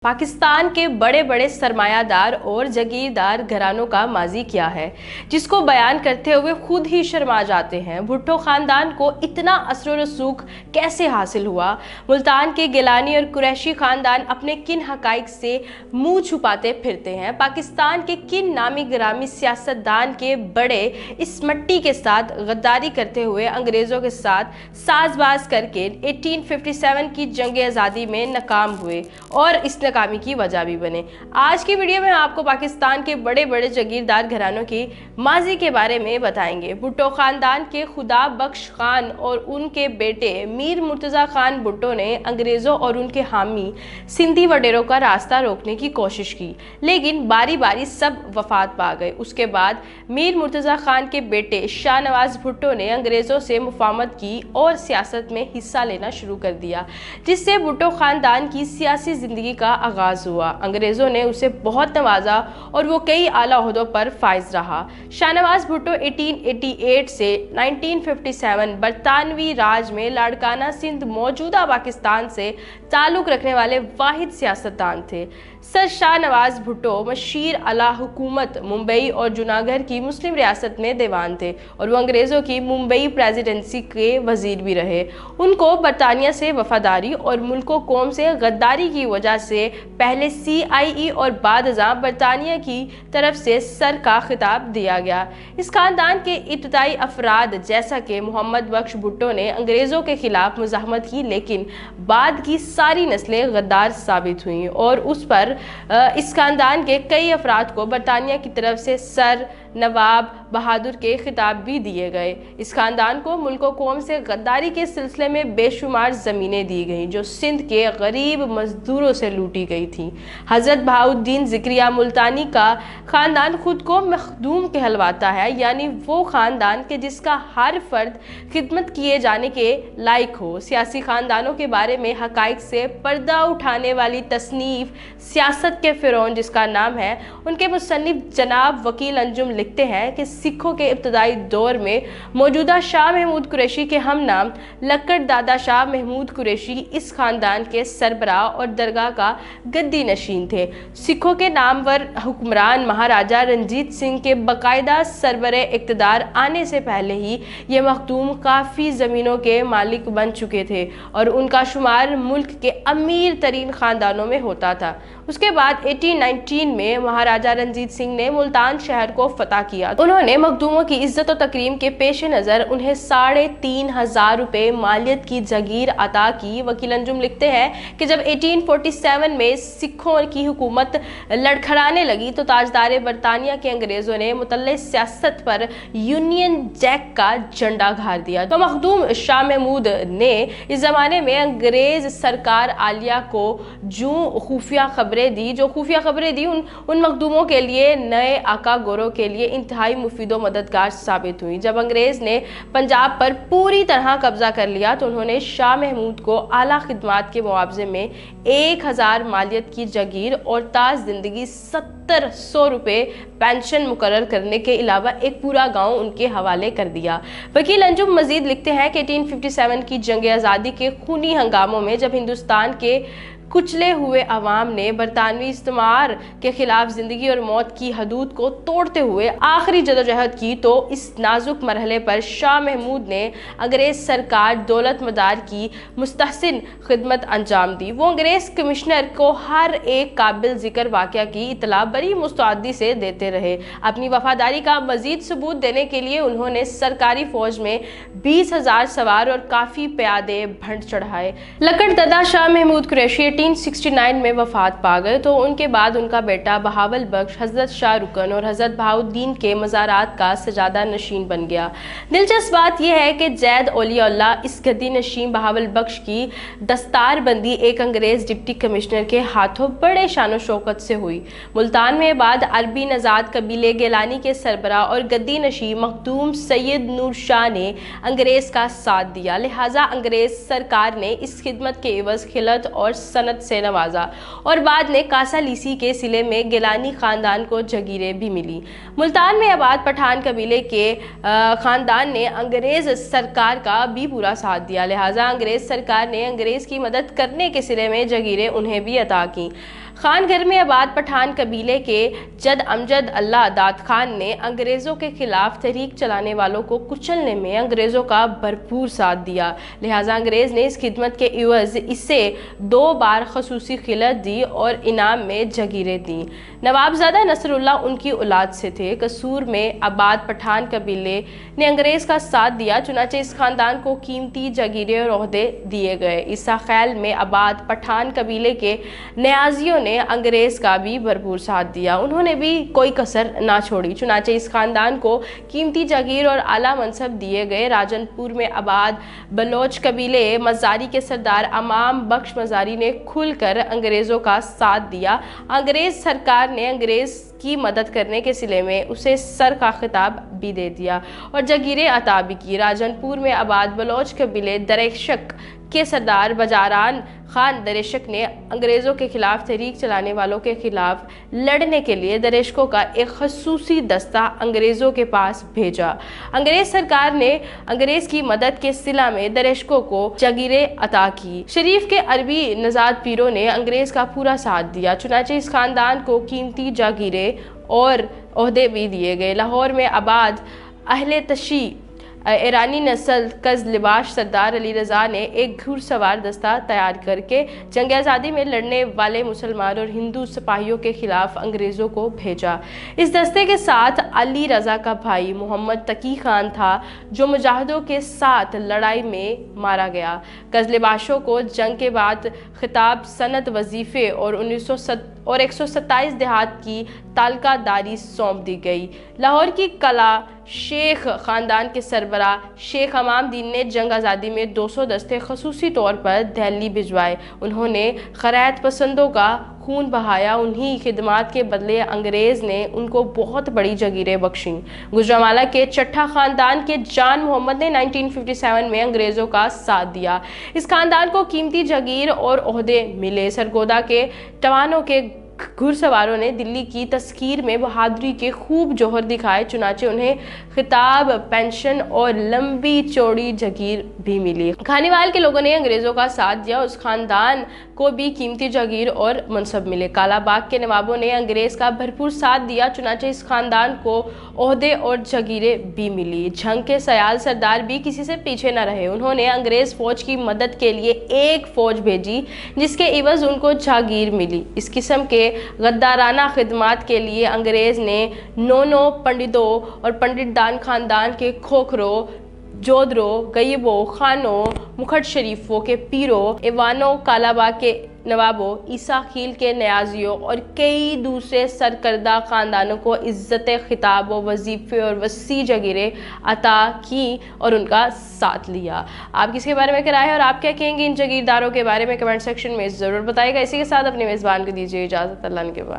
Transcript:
पाकिस्तान के बड़े बड़े सरमायादार और जागीरदार घरानों का माजी क्या है, जिसको बयान करते हुए खुद ही शर्मा जाते हैं। भुट्टो खानदान को इतना असर रसूख कैसे हासिल हुआ? मुल्तान के गिलानी और कुरैशी खानदान अपने किन हकाइक से मुंह छुपाते फिरते हैं? पाकिस्तान के किन नामी गिरामी सियासतदान के बड़े इस मट्टी के साथ गद्दारी करते हुए अंग्रेज़ों के साथ साजबाज करके 1857 की जंग आज़ादी में नाकाम हुए और इस नाकामी की वजह भी बने। आज की वीडियो में आपको पाकिस्तान के बड़े बड़े जागीरदार घरानों की माजी के बारे में बताएंगे। भुट्टो खानदान के खुदा बख्श खान और उनके बेटे मीर मुर्तज़ा खान भुट्टो ने अंग्रेज़ों और उनके हामी सिंधी वडेरों का रास्ता रोकने की कोशिश की, लेकिन बारी बारी सब वफात पा गए। उसके बाद मीर मुर्तज़ा खान के बेटे शाहनवाज भुट्टो ने अंग्रेज़ों से मुफाहमत की और सियासत में हिस्सा लेना शुरू कर दिया, जिससे भुट्टो खानदान की सियासी ज़िंदगी का आगाज़ हुआ। अंग्रेज़ों ने उसे बहुत नवाजा और वो कई आला ओहदों पर फाइज रहा। शाहनवाज भुट्टो 1888 से 1957 बरतानवी राज में लाड़काना सिंध मौजूदा पाकिस्तान से ताल्लुक़ रखने वाले वाहिद सियासतदान थे। सर शाहनवाज भुट्टो मशीर अला हुकूमत मुंबई और जूनागढ़ की मुस्लिम रियासत में दीवान थे और वो अंग्रेज़ों की मुंबई प्रेसिडेंसी के वजीर भी रहे। उनको बरतानिया से वफादारी और मुल्को कौम से गद्दारी की वजह से पहले CIE और बाद बरतानिया की तरफ से सर का खिताब दिया गया। इस खानदान के इब्तदाई अफराद जैसा कि मोहम्मद बख्श भुट्टो ने अंग्रेज़ों के खिलाफ मुज़ाहमत की, लेकिन बाद की सारी नस्लें गद्दार साबित हुई और उस पर इस खानदान के कई अफराद को बरतानिया की तरफ से सर, नवाब, बहादुर के खिताब भी दिए गए। इस खानदान को मुल्को कौम से गद्दारी के सिलसिले में बेशुमार ज़मीनें दी गईं जो सिंध के गरीब मजदूरों से लूटी गई थी। हज़रत बहाउद्दीन ज़िक्रिया मुल्तानी का ख़ानदान खुद को मखदूम कहलवाता है, यानी वो ख़ानदान के जिसका हर फर्द खिदमत किए जाने के लायक हो। सियासी ख़ानदानों के बारे में हकाइक से पर्दा उठाने वाली तसनीफ़ सियासत के फ़िरौन जिसका नाम है, उनके मुसन्निफ जनाब वकील अंजुम लिखते हैं कि सिखों के इब्तदाई दौर में मौजूदा शाह महमूद कुरैशी के हम नाम लक्कड़ दादा शाह महमूद कुरैशी इस खानदान के सरबराह और दरगाह का गद्दी नशीन थे। सिखों के नामवर हुक्मरान महाराजा रंजीत सिंह के बाकायदा सरबरे इक़्तिदार आने से पहले ही ये मखदूम काफ़ी ज़मीनों के मालिक बन चुके थे और उनका शुमार मुल्क के अमीर तरीन ख़ानदानों में होता था। उसके बाद 1819 में महाराजा रंजीत सिंह ने मुल्तान शहर को फतह किया। उन्होंने मखदूमों की इज्जत और तकरीम के पेश नज़र उन्हें 3,500 रुपये मालियत की जागीर अता की। वकील अंजुम लिखते हैं कि जब 1847 में सिखों की हुकूमत लड़खड़ाने लगी तो ताजदार बरतानिया के अंग्रेज़ों ने मुतल्लिक़ सियासत पर यूनियन जैक का झंडा गाड़ दिया। तो मखदूम शाह महमूद ने इस ज़माने में अंग्रेज़ सरकार आलिया को खुफिया खबरें दी उन मखदूमों के लिए नए आका गोरों के लिए इंतहाई मुफीद और मददगार साबित हुई। जब अंग्रेज़ ने पंजाब पर पूरी तरह कब्जा कर लिया तो उन्होंने शाह महमूद को आला खिदमात के मुआवजे में 1000 मालियत की जागीर और ताज जिंदगी 700 रुपये पेंशन मुकर्रर करने के अलावा एक पूरा गांव उनके हवाले कर दिया। वकील अंजुम मजीद लिखते हैं कि 1857 की जंग आज़ादी के खूनी हंगामों में जब हिंदुस्तान के कुचले हुए अवाम ने बरतानवी इस्तेमार के खिलाफ ज़िंदगी और मौत की हदूद को तोड़ते हुए आखिरी जदोजहद की, तो इस नाजुक मरहले पर शाह महमूद ने अंग्रेज़ सरकार दौलत मदार की मुस्तहसिन खिदमत अंजाम दी। वो अंग्रेज़ कमिश्नर को हर एक काबिल ज़िक्र वाक़या की इतला बड़ी मुस्तैदी से देते रहे। अपनी वफादारी का मज़ीद सबूत देने के लिए उन्होंने सरकारी फ़ौज में 20,000 सवार और काफ़ी प्यादे भंड चढ़ाए। लक्कड़ दादा शाह महमूद कुरैशी 1869 में वफात पा गए तो उनके बाद उनका बेटा बहावल बख्श हज़रत शाह रुकन और हज़रत बहाउद्दीन के मज़ारात का सजादा नशीन बन गया। दिलचस्प बात यह है कि जैद औलियाउल्लाह इस गद्दी नशीन बहावल बख्श की दस्तारबंदी एक अंग्रेज़ डिप्टी कमिश्नर के हाथों बड़े शान शौकत से हुई। मुल्तान में बाद अरबी नजाद कबीले गिलानी के सरबराह और गद्दी नशीन मखदूम सैयद नूर शाह ने अंग्रेज़ का साथ दिया, लिहाजा अंग्रेज़ सरकार ने इस खिदमत के एवज़ खिलत और सनत से नवाजा और बाद में कासालीसी के सिले में गिलानी खानदान को जगीरें भी मिली। मुल्तान में आबाद पठान कबीले के खानदान ने अंग्रेज सरकार का भी पूरा साथ दिया, लिहाजा अंग्रेज सरकार ने अंग्रेज की मदद करने के सिले में जगीरें उन्हें भी अता की। खान घर में आबाद पठान कबीले के जद अमजद अल्लाह दाद खान ने अंग्रेज़ों के खिलाफ तहरीक चलाने वालों को कुचलने में अंग्रेज़ों का भरपूर साथ दिया। लिहाजा अंग्रेज़ ने इस खिदमत के इवज़ इसे 2 बार खसूसी खिलत दी और इनाम में जगीरें दी। नवाबजादा नसरुल्लाह उनकी औलाद से थे। कसूर में आबाद पठान कबीले ने अंग्रेज़ का साथ दिया, चुनाचे इस खानदान को कीमती जगीरें और ओहदे दिए गए। ईसा खैल में आबाद पठान कबीले के न्याजियों ने अंग्रेज़ का भी भरपूर साथ दिया। उन्होंने भी कोई कसर ना छोड़ी, चुनाचे इस खानदान को कीमती जगीर और आला मनसब दिए गए। राजनपुर में आबाद बलोच कबीले मजारी के सरदार अमाम बख्श मजारी ने खुलकर अंग्रेज़ों का साथ दिया। अंग्रेज़ सरकार ने अंग्रेज़ की मदद करने के सिले में उसे सर का खिताब भी दे दिया और जगीरें अता भी की। राजनपुर में आबाद बलोच कबीले दरेशक के सरदार बजारान खान दरेशक ने अंग्रेज़ों के खिलाफ तहरीक चलाने वालों के खिलाफ लड़ने के लिए दरेशकों का एक खसूसी दस्ता अंग्रेज़ों के पास भेजा। अंग्रेज़ सरकार ने अंग्रेज़ की मदद के सिला में दरेशकों को जगीरें अता की। शरीफ के अरबी नजाद पीरों ने अंग्रेज़ का पूरा साथ दिया, चुनाचे इस खानदान को कीमती जगीरें और ओहदे भी दिए गए। लाहौर में आबाद अहले तशी ईरानी नस्ल कज लिबाश सरदार अली रज़ा ने एक घुड़सवार दस्ता तैयार करके जंग आज़ादी में लड़ने वाले मुसलमान और हिंदू सिपाहियों के खिलाफ अंग्रेज़ों को भेजा। इस दस्ते के साथ अली रज़ा का भाई मोहम्मद तकी खान था, जो मुजाहिदों के साथ लड़ाई में मारा गया। कज लिबाशों को जंग के बाद खिताब, सनत, वजीफ़े और 127 देहात की तालकादारी सौंप दी गई। लाहौर की कला शेख ख़ानदान के सरबरा शेख हमाम दीन ने जंग आज़ादी में 200 दस्ते खसूसी तौर पर दिल्ली भिजवाए। उन्होंने खैरात पसंदों का खून बहाया। उन्हीं खिदमात के बदले अंग्रेज़ ने उनको बहुत बड़ी जगीरें बख्शी। गुजरांवाला के चट्ठा ख़ानदान के जान मोहम्मद ने 1957 में अंग्रेज़ों का साथ दिया। इस खानदान को कीमती जगीर और ओहदे मिले। सरगोदा के टवानों के घुड़सवारों ने दिल्ली की तस्कीर में बहादुरी के खूब जौहर दिखाए, चुनाचे उन्हें खिताब, पेंशन और लंबी चौड़ी जगीर भी मिली। खानीवाल के लोगों ने अंग्रेज़ों का साथ दिया, उस खानदान को भी कीमती जगीर और मनसब मिले। कालाबाग के नवाबों ने अंग्रेज़ का भरपूर साथ दिया, चुनाचे इस खानदान को ओहदे और जगीरें भी मिली। झंग के सयाल सरदार भी किसी से पीछे न रहे। उन्होंने अंग्रेज़ फ़ौज की मदद के लिए एक फ़ौज भेजी, जिसके इवज़ उनको जागीर मिली। इस किस्म के गद्दाराना खिदमात के लिए अंग्रेज़ ने 9 पंडितों और पंडितदान खानदान के खोखरों, जोधरों, गयबों, खानों, मुखट शरीफों के पीरों, एवानों, कालाबाग के नवाबों, ईसा खील के न्याजियों और कई दूसरे सरकर्दा ख़ानदानों को इज़्ज़त खिताब व वजीफ़े और वसी जगीरें अता की और उनका साथ लिया। आप किसके बारे में कराए और आप क्या कहेंगे इन जगीरदारों के बारे में? कमेंट सेक्शन में ज़रूर बताइएगा। इसी के साथ अपने मेज़बान को दीजिए इजाज़त। अल्लाह के बाद।